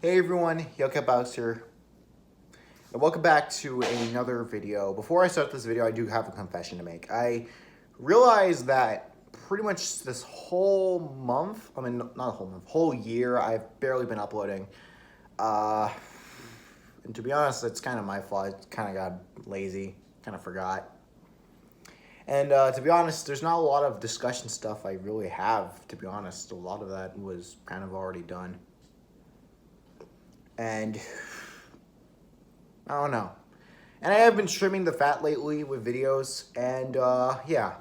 Hey everyone, Qotd here, and welcome back to another video. Before I start this video, I do have a confession to make. I realized that pretty much this whole month, not a whole month, whole year, I've barely been uploading. And to be honest, it's kind of my fault. I kind of got lazy, kind of forgot. And to be honest, there's not a lot of discussion stuff I really have, to be honest. A lot of that was kind of already done. And I don't know. And I have been trimming the fat lately with videos, and yeah.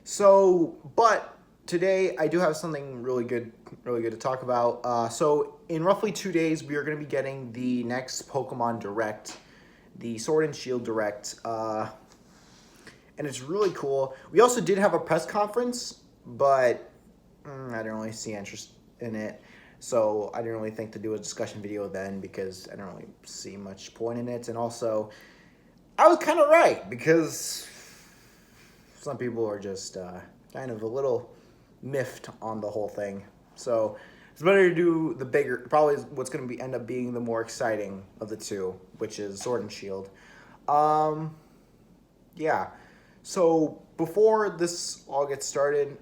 So, but today I do have something really good to talk about. So in roughly 2 days, we are going to be getting the next Pokemon Direct, the Sword and Shield Direct, and it's really cool. We also did have a press conference, but I didn't really see interest in it. So I didn't really think to do a discussion video then because I don't really see much point in it. And also, I was kind of right because some people are just kind of a little miffed on the whole thing. So it's better to do the bigger, probably what's going to end up being the more exciting of the two, which is Sword and Shield. Yeah. So before this all gets started,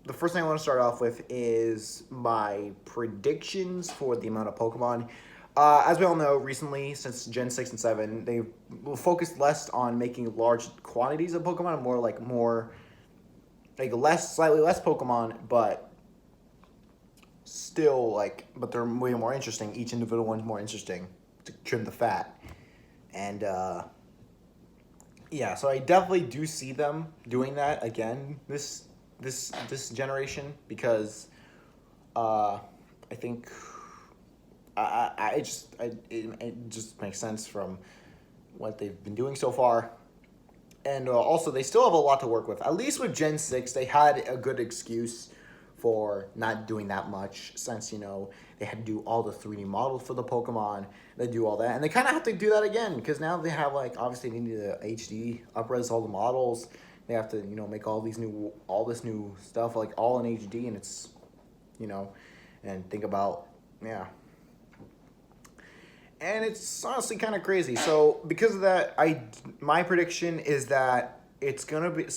the first thing I want to start off with is my predictions for the amount of Pokemon. As we all know, recently, since Gen 6 and 7, they focused less on making large quantities of Pokemon, and slightly less Pokemon, but still, but they're way more interesting. Each individual one's more interesting to trim the fat. And, yeah, so I definitely do see them doing that again this generation because I think it just makes sense from what they've been doing so far. And also, they still have a lot to work with. At least with Gen 6, they had a good excuse for not doing that much since, they had to do all the 3D models for the Pokemon. They do all that. And they kind of have to do that again because now they have, obviously they need to HD, up-res all the models. They have to, make all this new stuff, all in HD, and it's, and think about, yeah. And it's honestly kind of crazy. So because of that, my prediction is that it's gonna be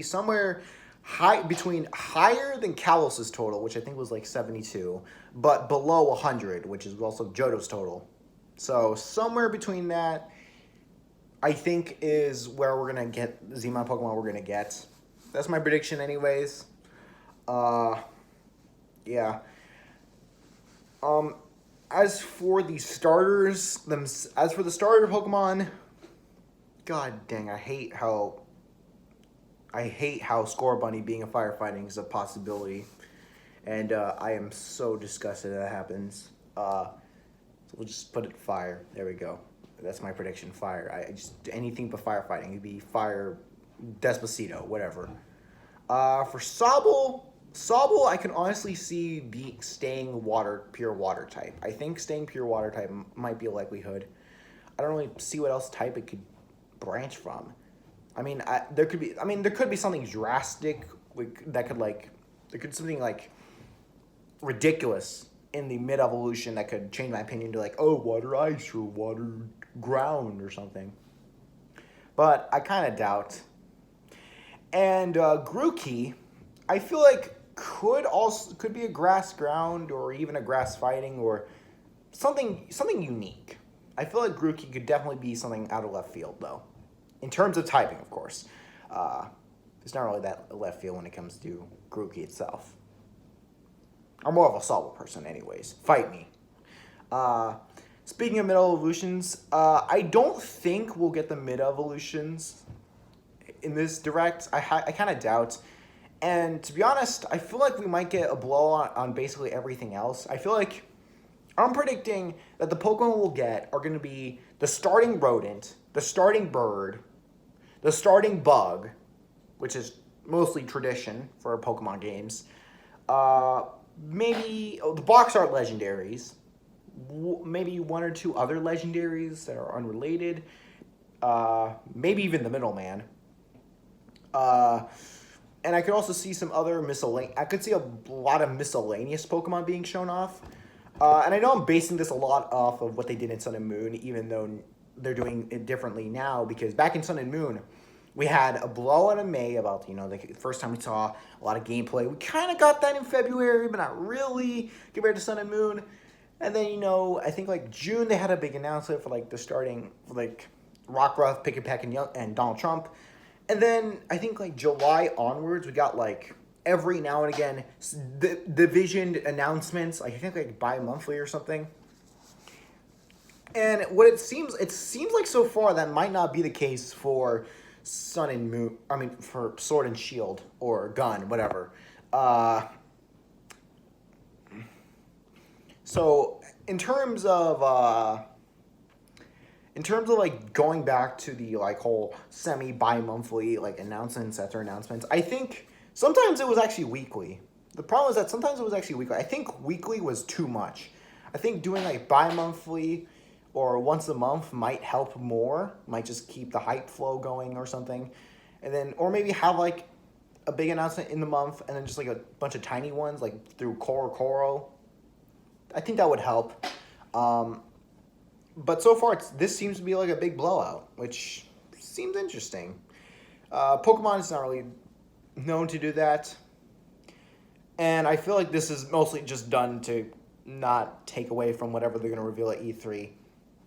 somewhere higher than Kalos's total, which I think was 72, but below 100, which is also Johto's total. So somewhere between that, I think is where we're gonna get the amount of Pokemon we're gonna get. That's my prediction, anyways. Yeah. As for the starter Pokemon, god dang, I hate how Score Bunny being a firefighting is a possibility, and I am so disgusted that happens. So we'll just put it fire. There we go. That's my prediction. Fire. I just anything but firefighting. It'd be fire, Despacito, whatever. For Sobble, I can honestly see staying pure water type. I think staying pure water type might be a likelihood. I don't really see what else type it could branch from. There could be something drastic there could something ridiculous in the mid-evolution that could change my opinion to water ice or water ground or something. But I kind of doubt. And Grookey, I feel could be a grass ground or even a grass fighting or something unique. I feel like Grookey could definitely be something out of left field though. In terms of typing, of course. It's not really that left field when it comes to Grookey itself. I'm more of a Sobble person anyways. Fight me. Speaking of mid-evolutions, I don't think we'll get the mid-evolutions in this direct. I kind of doubt. And to be honest, I feel like we might get a blow on basically everything else. I'm predicting that the Pokemon we'll get are going to be the starting rodent, the starting bird, the starting bug, which is mostly tradition for Pokemon games, maybe the box art legendaries, maybe one or two other legendaries that are unrelated, maybe even the middleman. And And I could also see some other I could see a lot of miscellaneous Pokemon being shown off. And I know I'm basing this a lot off of what they did in Sun and Moon, even though they're doing it differently now. Because back in Sun and Moon, we had a blowout in May about, the first time we saw a lot of gameplay. We kind of got that in February, but not really compared to Sun and Moon. And then, I think like June, they had a big announcement for like the starting, for like Rockruff, Pick and Peck, and Donald Trump. And then I think like July onwards, we got like every now and again division announcements. Like I think like bi-monthly or something. And it seems like so far that might not be the case for Sun and Moon. I mean, for Sword and Shield or Gun, whatever. So in terms of like going back to the like whole bi-monthly like announcements after announcements, I think sometimes it was actually weekly. The problem is that sometimes it was actually weekly. I think weekly was too much. I think doing like bi-monthly or once a month might help more. Might just keep the hype flow going or something. And then, or maybe have like a big announcement in the month and then just like a bunch of tiny ones like through Koro. I think that would help. But so far, this seems to be like a big blowout, which seems interesting. Pokemon is not really known to do that. And I feel like this is mostly just done to not take away from whatever they're going to reveal at E3.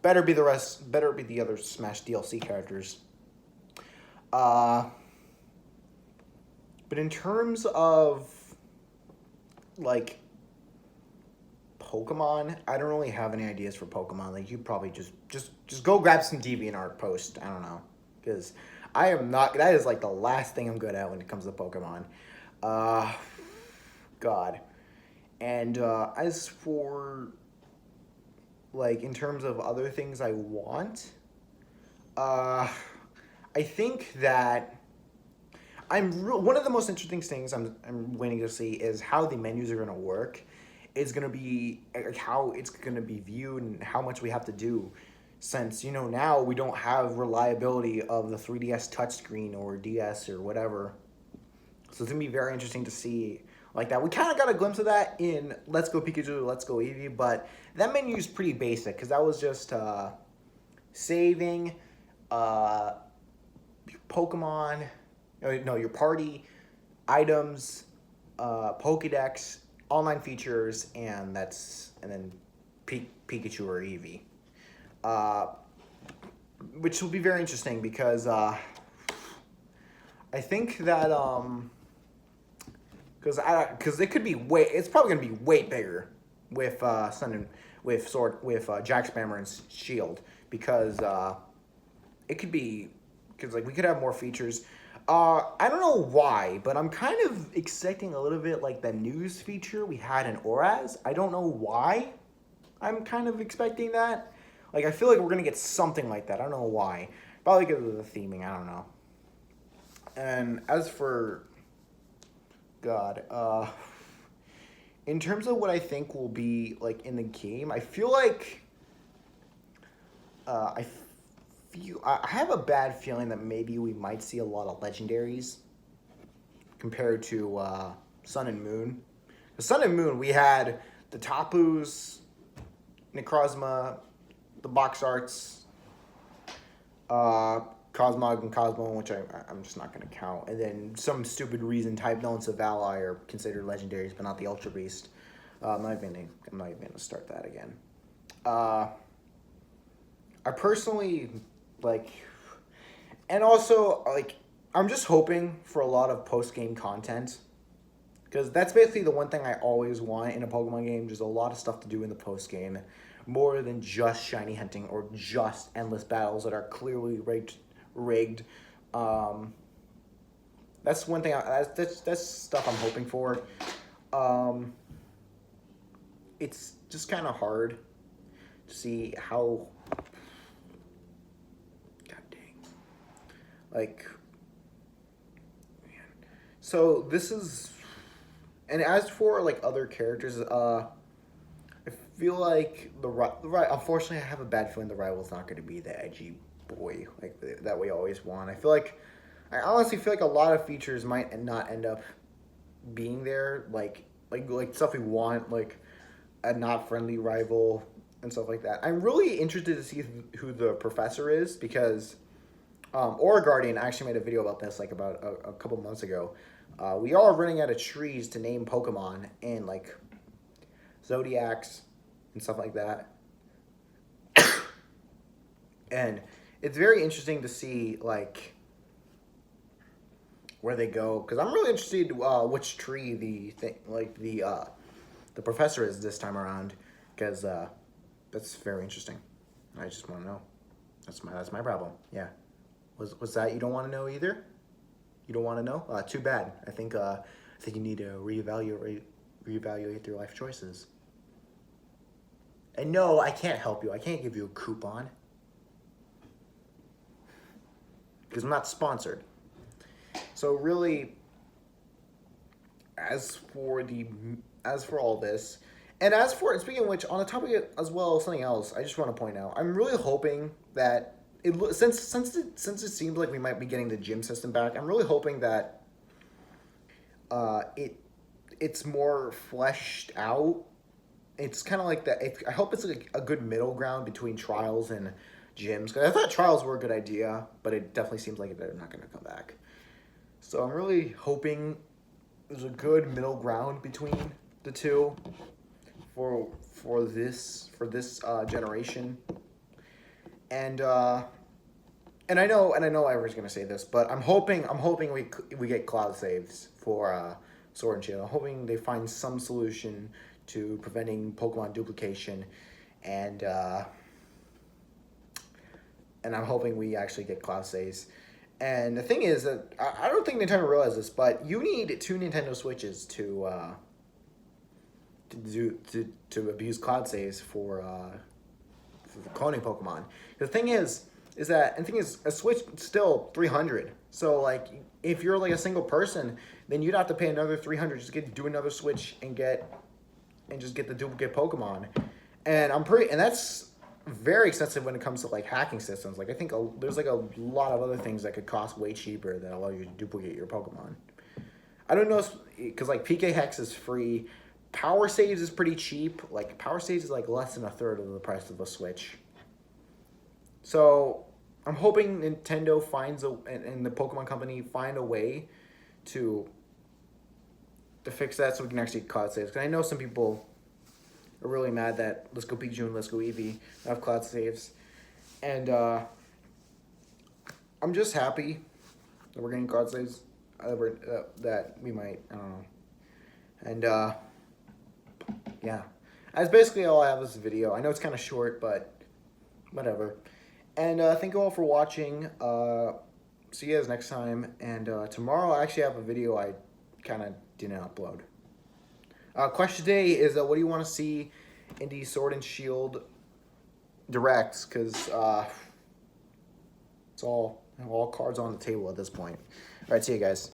Better be the other Smash DLC characters. But in terms of, like, Pokemon, I don't really have any ideas for Pokemon. Like, you probably just go grab some DeviantArt post. I don't know. Because I am not, that is like the last thing I'm good at when it comes to Pokemon. God. And as for, like, in terms of other things I want, I think that one of the most interesting things I'm waiting to see is how the menus are going to work. Is going to be like how it's going to be viewed and how much we have to do, since now we don't have reliability of the 3DS touchscreen or DS or whatever. So it's going to be very interesting to see like that. We kind of got a glimpse of that in Let's Go Pikachu, Let's Go Eevee, but that menu is pretty basic because that was just saving, Pokemon, your party, items, Pokédex, online features, and then Pikachu or Eevee, which will be very interesting because I think that because it could be it's probably gonna be way bigger with Jack Spammer and Shield because it could be because like we could have more features. I don't know why, but I'm kind of expecting a little bit like the news feature we had in Oraz. I don't know why I'm kind of expecting that. Like, I feel like we're going to get something like that. I don't know why. Probably because of the theming. I don't know. And as for... God. In terms of what I think will be, like, in the game, I feel like... I have a bad feeling that maybe we might see a lot of legendaries compared to Sun and Moon. The Sun and Moon, we had the Tapus, Necrozma, the Box Arts, Cosmog and Cosmo, which I'm just not going to count. And then some stupid reason type known to Valai are considered legendaries, but not the Ultra Beast. I'm not even going to start that again. I personally... like, and also, like, I'm just hoping for a lot of post-game content, because that's basically the one thing I always want in a Pokemon game, just a lot of stuff to do in the post-game, more than just shiny hunting or just endless battles that are clearly rigged. That's one thing, that's stuff I'm hoping for. It's just kind of hard to see how... Like, man. So this is, and as for like other characters, I feel like the right. Unfortunately, I have a bad feeling the rival's not going to be the edgy boy like that we always want. I feel like I honestly feel like a lot of features might not end up being there, like stuff we want, like a not friendly rival and stuff like that. I'm really interested to see who the professor is because Aura Guardian actually made a video about this like about a couple months ago. We are running out of trees to name Pokemon and like Zodiacs and stuff like that. And it's very interesting to see like where they go because I'm really interested which tree the professor is this time around because that's very interesting. I just want to know. That's my problem. Yeah. Was that you don't want to know either? You don't want to know? Too bad. I think you need to reevaluate your life choices. And no, I can't help you. I can't give you a coupon because I'm not sponsored. So really, as for all this, and speaking of which, on the topic as well, something else I just want to point out. I'm really hoping that since it seems like we might be getting the gym system back, I'm really hoping that it's more fleshed out. It's kind of like that. I hope it's like a good middle ground between trials and gyms. Because I thought trials were a good idea, but it definitely seems like they're not going to come back. So I'm really hoping there's a good middle ground between the two for this generation. And I know everyone's gonna say this, but I'm hoping we get cloud saves for Sword and Shield. I'm hoping they find some solution to preventing Pokemon duplication, and I'm hoping we actually get cloud saves. And the thing is that I don't think Nintendo realizes this, but you need 2 Nintendo Switches to abuse cloud saves for the cloning Pokemon. The thing is a Switch still $300. So like if you're like a single person, then you'd have to pay another $300 just to do another Switch and just get the duplicate Pokemon. And that's very expensive when it comes to like hacking systems. Like I think there's like a lot of other things that could cost way cheaper that allow you to duplicate your Pokemon. I don't know because like PK Hex is free. Power Saves is pretty cheap. Like Power Saves is like less than a third of the price of a Switch. So I'm hoping Nintendo and the Pokemon Company find a way to fix that so we can actually get cloud saves. Because I know some people are really mad that Let's Go Pikachu and Let's Go Eevee have cloud saves. And I'm just happy that we're getting cloud saves. That we might, I don't know. And yeah. That's basically all I have this video. I know it's kind of short, but whatever. And thank you all for watching. See you guys next time. And tomorrow I actually have a video I kind of didn't upload. Question today is what do you want to see in the Sword and Shield directs? Because it's all cards on the table at this point. All right, see you guys.